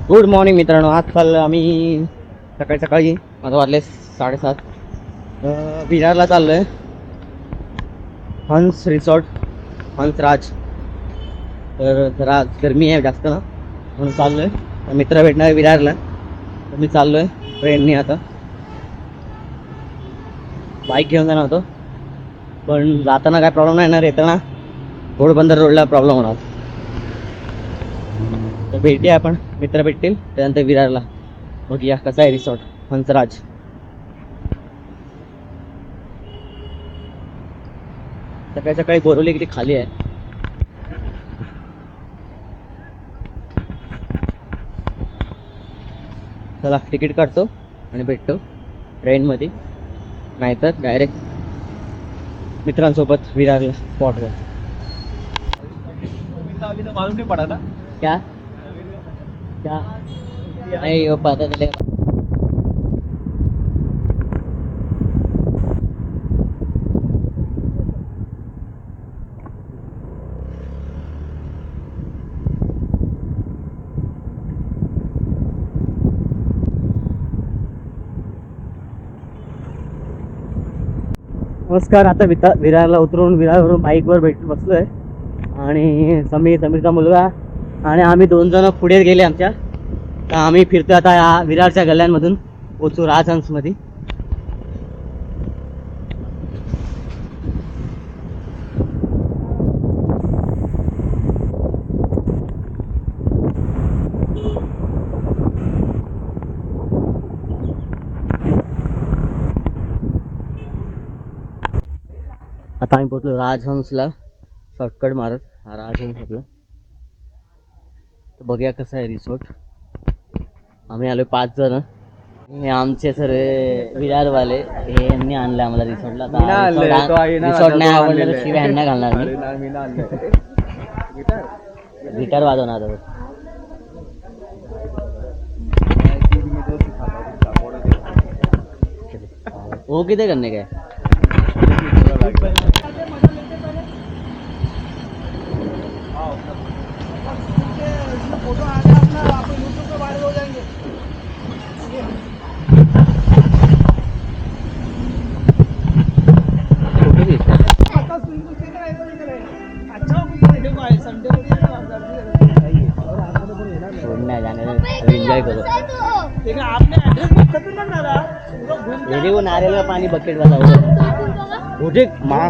Good morning मित्रांनो. आजकाल आम्ही सकाळी सकाळी आता वाजले 7:30 विरारला चाललो आहे. हंस रिसॉर्ट, हंसराज. तर जरा गरमी आहे जास्त ना, म्हणून चाललो आहे. मित्र भेटणार आहे विरारला, तर मी चाललो आहे ट्रेनने. आता बाईक घेऊन जाणार होतो, पण जाताना काय प्रॉब्लेम नाही येणार, येताना घोडबंदर रोडला प्रॉब्लेम होणार. तर भेटूया आपण, मित्र भेटतील त्यानंतर विरारला. बघूया कसा आहे रिसॉर्ट हंसराज. सकाळी सकाळी बोरवली किती खाली आहे. चला तिकीट काढतो आणि भेटतो ट्रेनमध्ये, नाहीतर डायरेक्ट मित्रांसोबत विरारला स्पॉटवर. मालूम नहीं पड़ा था क्या क्या नहीं हो पता चलेगा. नमस्कार. आता विरारला उतरून विरारवरून बाईकवर बसलोय आणि समीरचा मुलगा आणि आम्ही 2 जण पुढे गेले आमच्या. तर आम्ही फिरतो आता या विरारच्या गल्ल्यांमधून पोचू राजहंसमध्ये. आता आम्ही पोचलो राजहंसला, शॉर्टकट मारत हा राजहंस आपला. तर बघूया कसं आहे रिसॉर्ट. आम्ही आलो 5 जण. हे आमचे सर विरारवाले, हे यांनी आणलं आम्हाला रिसॉर्टला. रिसॉर्ट नाही आवडलं तर शिवाय ह्यांना घालणार मी. गिटार वाजवणार आता. वो किती करणे काय. फोटो आ गया अपना, आप यूट्यूब पे वायरल हो जाएंगे. अच्छा संडे को छोड़ना जाने एंजॉय करो. देखा आपने एड्रेस बहुत खतरनाक डाला. मेरे को नारियल का पानी बकेट वाला मुझे माँ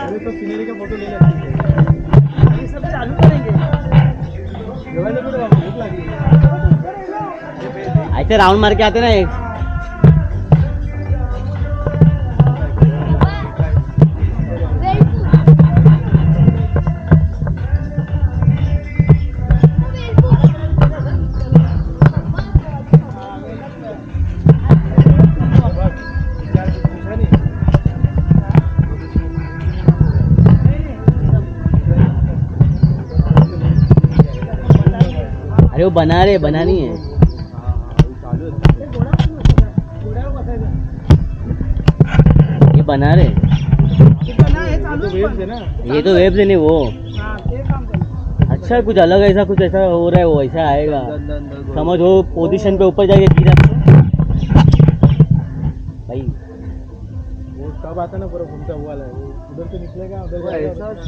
तो सीनरी का फोटो ले लेते. ये सब चालू करेंगे. भूख लगी ऐसे राउंड मार के आते ना एक. अरे वो बनानी है. ये बना रहे. ये तो वेब से नहीं वो. अच्छा कुछ अलग ऐसा कुछ ऐसा हो रहा है, वो ऐसा आएगा. समझ वो पोजीशन पे ऊपर जाके गिरा भाई. वो कब आता ना पूरा घूमता हुआ है, वो उधर से निकलेगा उधर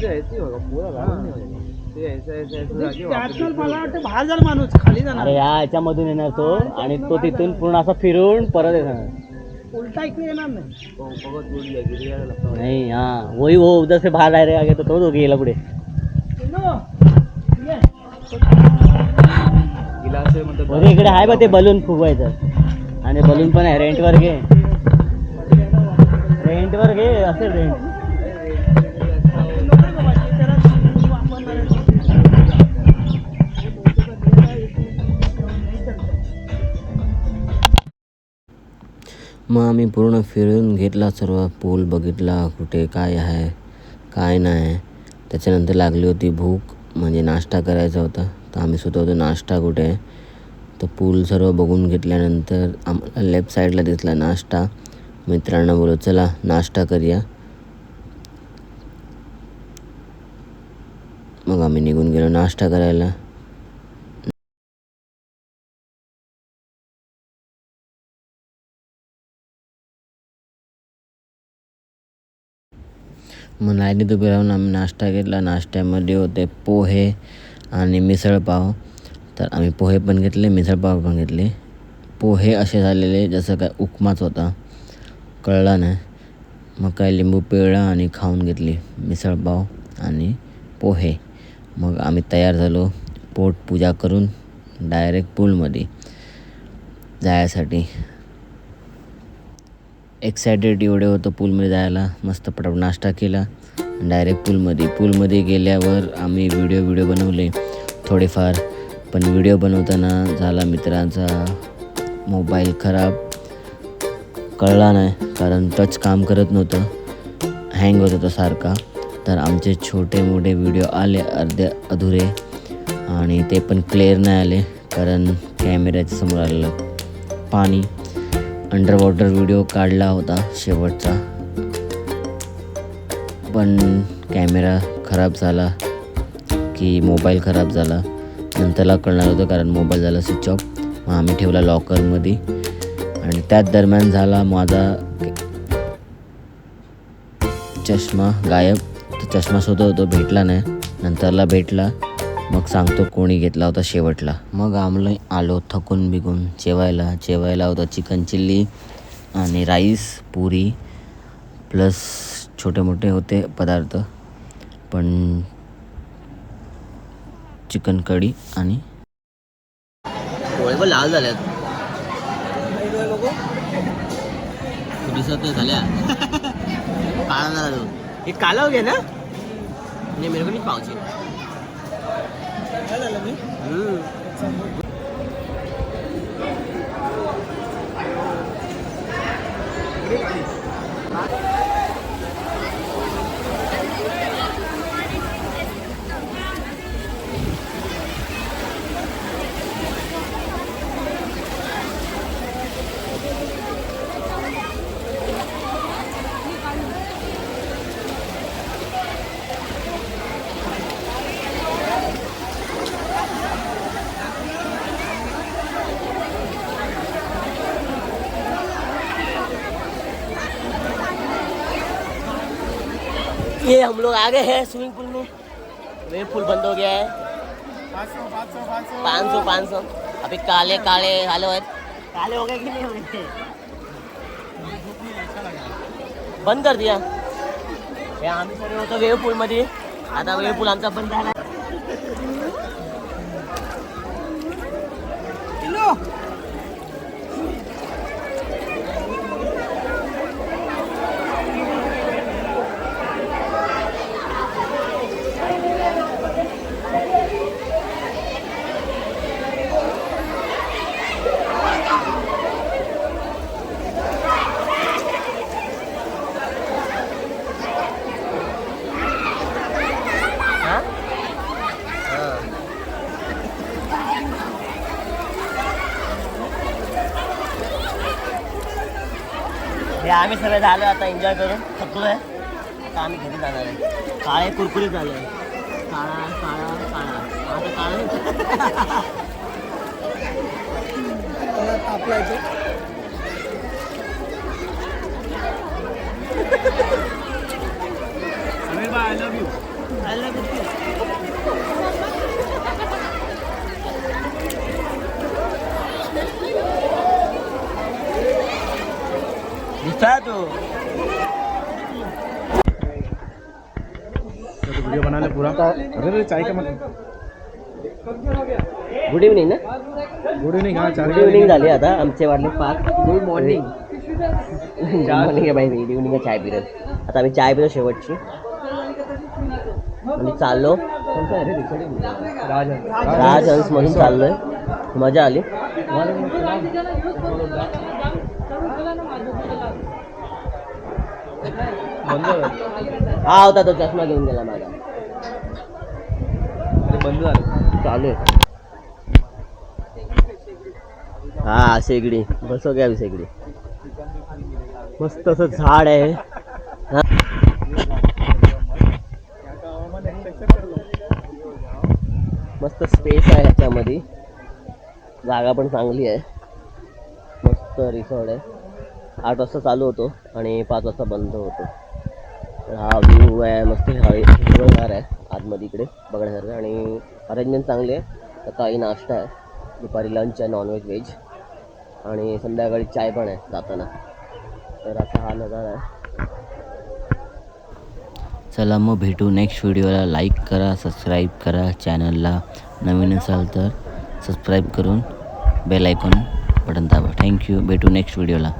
ऐसे होगा पूरा राउंड नहीं होगा. मला वाटतं बाहेर जाणार माणूस खाली जाणार. अरे याच्यामधून येणार तो आणि तो तिथून पूर्ण असा फिरून परत येणार. उलटा इकडे येणार नाही. नहीं हाँ वही वो उधर से बाहर आ रहा तो तो गेला पुढे. अरे इकडे आहे बा ते बलून फुगवायचं आणि बलून पण आहे. रेंटवर घे असेल रेंट. मग आम्ही पूर्ण फिरून घेतला, सर्व पूल बघितला, कुठे काय आहे काय नाही. त्याच्यानंतर लागली होती भूक, म्हणजे नाश्ता करायचा होता. तर आम्ही सुचवतो नाश्ता कुठे आहे. तर पूल सर्व बघून घेतल्यानंतर आम्हाला लेफ्ट साईडला दिसला नाश्ता. मित्रांना बोललो चला नाश्ता करूया. मग आम्ही निघून गेलो नाश्ता करायला. मग लाईनीत उभे राहून आम्ही नाश्ता घेतला. नाश्त्यामध्ये होते पोहे आणि मिसळपाव. तर आम्ही पोहे पण घेतले, मिसळपाव पण घेतले. पोहे असे झालेले जसं काय उपमाच होता, कळला नाही. मग काय लिंबू पिळला आणि खाऊन घेतली मिसळपाव आणि पोहे. मग आम्ही तयार झालो पोटपूजा करून डायरेक्ट पूलमध्ये जायसाठी. एक्सायटेड एवढे होतं पूलमध्ये जायला. मस्त पटापट नाश्ता केला, डायरेक्ट पूलमध्ये गेल्यावर आम्ही व्हिडिओ बनवले थोडेफार. पण व्हिडिओ बनवताना झाला मित्रांचा मोबाईल खराब, कळला नाही कारण टच काम करत नव्हतं, हँग होत होतं सारखा. तर आमचे छोटे मोठे व्हिडिओ आले अर्धे अधुरे आणि ते पण क्लिअर नाही आले कारण कॅमेऱ्याच्या समोर आलेलं पाणी. अंडर वॉटर व्हिडिओ काढला होता शेवटचा, पण कॅमेरा खराब झाला की मोबाईल खराब झाला नंतरला कळणार होतं कारण मोबाईल झाला स्विच ऑफ. मग आम्ही ठेवला लॉकरमध्ये आणि त्याच दरम्यान झाला माझा चष्मा गायब. तर चष्मा शोधत होतो, भेटला नाही. नंतरला भेटला, मग सांगतो कोणी घेतला होता शेवटला. मग आम्ही आलो थकून बिकून जेवायला होतं चिकन चिल्ली आणि राईस, पुरी प्लस छोटे मोठे होते पदार्थ, पण चिकन कढी आणि पोळे पण लाल झाल्यात. दिसत नाही झाल्या काळा झाला तो. हे काला हो गया ना, नहीं मेरे को नहीं पाउची. ये हम लोग आ गए हैं स्विमिंग पूल में. वेव पूल बंद हो गया है. 500 अभी काले आले हुए. काले हो गए कि नहीं हो गए? बंद कर दिया. हे आम्ही सगळे होतो वेव पूल मध्ये. आता वेव पूल आमचा बंद झाला. आम्ही सगळे झालो आता एन्जॉय करून थकलोय. आता आम्ही घरी जाणार आहे. काळे कुरकुरीत झाले. काळा आता काळा तापलायचं. समीर भाई आय लव्ह यू. तो वीडियो बना ले पूरा. अरे चाय का मतलब गुड इव्हनिंग ना. Good evening. हा गुड इव्हनिंग झाली आता आमचे वाटले 5. Good morning. मॉर्निंग आहे बाई. गुड इव्हनिंग चाय पिरत. आता आम्ही चाय पितो शेवटची आणि चाललो राजहंस मधून चाललोय. मजा आली. हा होता तो चष्मा घेऊन गेला माझा. बंद झालं. चालू आहे. हा शेगडी बसव घ्यावी. शेगडी मस्त असं झाड आहे. मस्त स्पेस आहे ह्याच्यामध्ये. जागा पण चांगली आहे. मस्त रिसॉर्ट आहे. 8 वाजता चालू होतो आणि 5 वाजता बंद होतो. तर हा व्ह्यू आहे मस्त हिरवळगार आहे आतमध्ये इकडे बघण्यासारखं आणि अरेंजमेंट चांगली आहे. सकाळी नाश्ता आहे, दुपारी लंच आहे नॉनव्हेज व्हेज आणि संध्याकाळी चाय पण आहे जाताना. तर असा हा नजारा आहे. चला मग भेटू नेक्स्ट व्हिडिओला. लाईक करा, सबस्क्राईब करा, चॅनलला नवीन असाल तर सबस्क्राईब करून बेल आयकॉन बटन दाबा. थँक्यू. भेटू नेक्स्ट व्हिडिओला.